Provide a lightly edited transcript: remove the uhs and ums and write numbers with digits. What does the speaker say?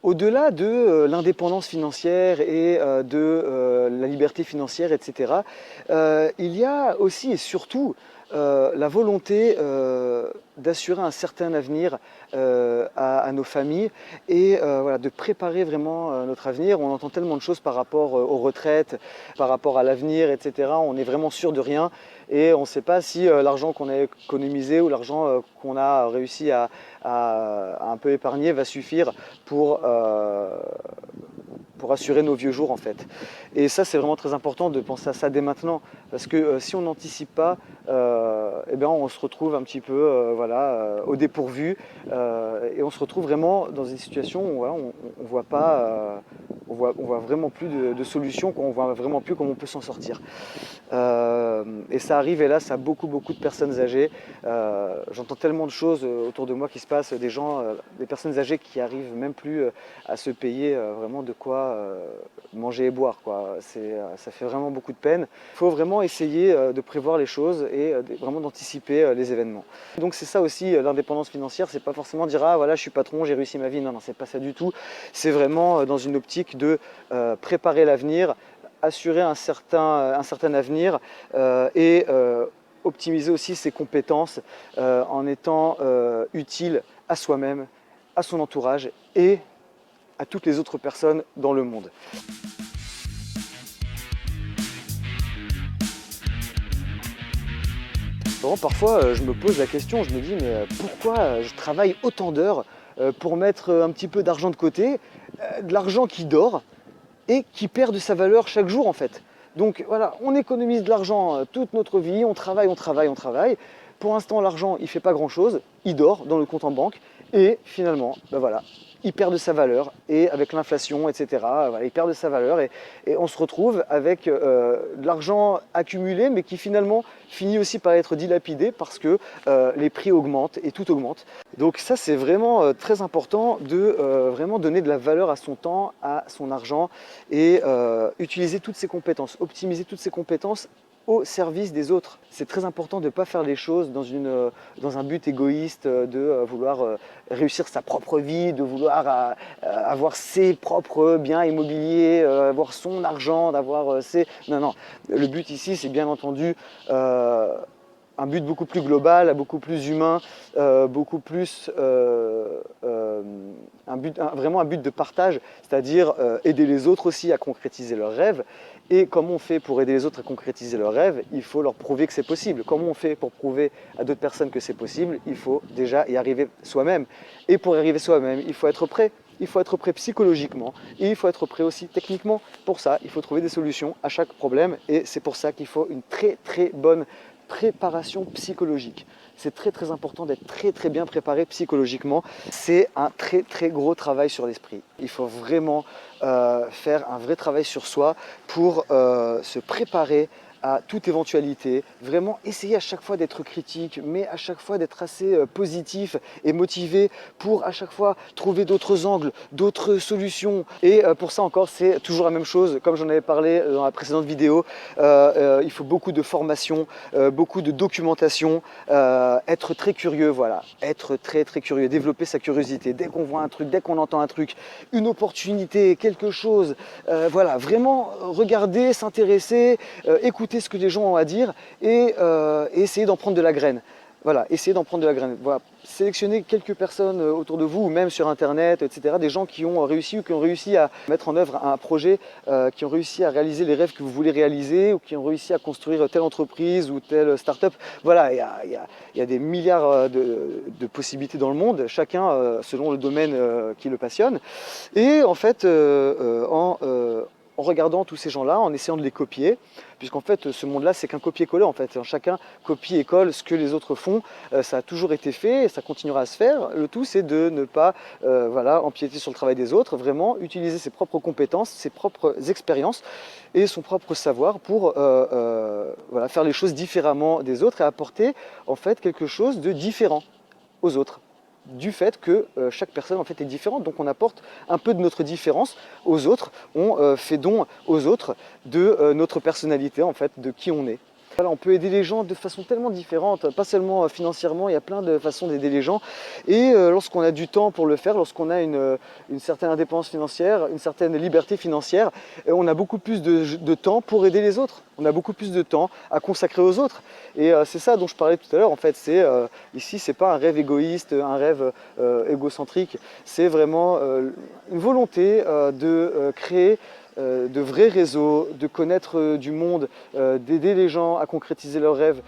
Au-delà de l'indépendance financière et de la liberté financière, etc., il y a aussi et surtout la volonté d'assurer un certain avenir à nos familles et voilà, de préparer vraiment notre avenir. On entend tellement de choses par rapport aux retraites, par rapport à l'avenir, etc. On est vraiment sûr de rien et on ne sait pas si l'argent qu'on a économisé ou l'argent qu'on a réussi à un peu épargner va suffire pour, euh, pour assurer nos vieux jours en fait. Et ça c'est vraiment très important de penser à ça dès maintenant parce que si on n'anticipe pas, eh bien, on se retrouve un petit peu voilà, au dépourvu et on se retrouve vraiment dans une situation où voilà, on voit pas, on voit vraiment plus de solutions, on voit vraiment plus comment on peut s'en sortir. Et ça arrive hélas à beaucoup de personnes âgées. J'entends tellement de choses autour de moi qui se passent, des gens, des personnes âgées qui arrivent même plus à se payer vraiment de quoi manger et boire, quoi. Ça fait vraiment beaucoup de peine. Il faut vraiment essayer de prévoir les choses et vraiment d'anticiper les événements. Donc c'est ça aussi l'indépendance financière, c'est pas forcément dire ah voilà je suis patron, j'ai réussi ma vie. Non, non, c'est pas ça du tout. C'est vraiment dans une optique de préparer l'avenir, assurer un certain avenir et optimiser aussi ses compétences en étant utile à soi-même, à son entourage et à toutes les autres personnes dans le monde. Bon, parfois, je me pose la question, je me dis mais pourquoi je travaille autant d'heures pour mettre un petit peu d'argent de côté, de l'argent qui dort et qui perd de sa valeur chaque jour en fait. Donc voilà, on économise de l'argent toute notre vie, on travaille, on travaille, on travaille. Pour l'instant, l'argent, il ne fait pas grand-chose, il dort dans le compte en banque et finalement, ben voilà, il perd de sa valeur et avec l'inflation, etc., voilà, il perd de sa valeur et on se retrouve avec de l'argent accumulé mais qui finalement finit aussi par être dilapidé parce que les prix augmentent et tout augmente. Donc ça c'est vraiment très important de vraiment donner de la valeur à son temps, à son argent et utiliser toutes ses compétences, optimiser toutes ses compétences au service des autres. C'est très important de ne pas faire les choses dans un but égoïste, de vouloir réussir sa propre vie, de vouloir avoir ses propres biens immobiliers, avoir son argent, d'avoir ses... Non, non. Le but ici, c'est bien entendu un but beaucoup plus global, beaucoup plus humain, beaucoup plus vraiment un but de partage, c'est-à-dire aider les autres aussi à concrétiser leurs rêves. Et comment on fait pour aider les autres à concrétiser leurs rêves? Il faut leur prouver que c'est possible. Comment on fait pour prouver à d'autres personnes que c'est possible? Il faut déjà y arriver soi-même. Et pour y arriver soi-même, il faut être prêt. Il faut être prêt psychologiquement et il faut être prêt aussi techniquement. Pour ça, il faut trouver des solutions à chaque problème et c'est pour ça qu'il faut une très bonne préparation psychologique. C'est très important d'être très bien préparé psychologiquement. C'est un très gros travail sur l'esprit. Il faut vraiment faire un vrai travail sur soi pour se préparer à toute éventualité, vraiment essayer à chaque fois d'être critique, mais à chaque fois d'être assez positif et motivé pour à chaque fois trouver d'autres angles, d'autres solutions. Et pour ça encore, c'est toujours la même chose, comme j'en avais parlé dans la précédente vidéo, il faut beaucoup de formation, beaucoup de documentation, être très curieux, voilà, être très curieux, développer sa curiosité. Dès qu'on voit un truc, dès qu'on entend un truc, une opportunité, quelque chose, voilà, vraiment regarder, s'intéresser, écouter ce que les gens ont à dire et essayer d'en prendre de la graine. Voilà, essayez d'en prendre de la graine. Voilà. Sélectionnez quelques personnes autour de vous, ou même sur Internet, etc. Des gens qui ont réussi ou qui ont réussi à mettre en œuvre un projet, qui ont réussi à réaliser les rêves que vous voulez réaliser, ou qui ont réussi à construire telle entreprise ou telle start-up. Voilà, il y a des milliards de possibilités dans le monde, chacun selon le domaine qui le passionne. Et en fait, en regardant tous ces gens-là, en essayant de les copier, puisqu'en fait ce monde-là c'est qu'un copier-coller en fait, chacun copie et colle ce que les autres font, ça a toujours été fait et ça continuera à se faire. Le tout c'est de ne pas voilà, empiéter sur le travail des autres, vraiment utiliser ses propres compétences, ses propres expériences et son propre savoir pour voilà, faire les choses différemment des autres et apporter en fait quelque chose de différent aux autres, du fait que chaque personne en fait est différente, donc on apporte un peu de notre différence aux autres, on fait don aux autres de notre personnalité en fait, de qui on est. Voilà, on peut aider les gens de façon tellement différente, pas seulement financièrement, il y a plein de façons d'aider les gens. Et lorsqu'on a du temps pour le faire, lorsqu'on a une certaine indépendance financière, une certaine liberté financière, on a beaucoup plus de temps pour aider les autres. On a beaucoup plus de temps à consacrer aux autres. Et c'est ça dont je parlais tout à l'heure, en fait. Ici, c'est pas un rêve égoïste, un rêve égocentrique. C'est vraiment une volonté de créer de vrais réseaux, de connaître du monde, d'aider les gens à concrétiser leurs rêves.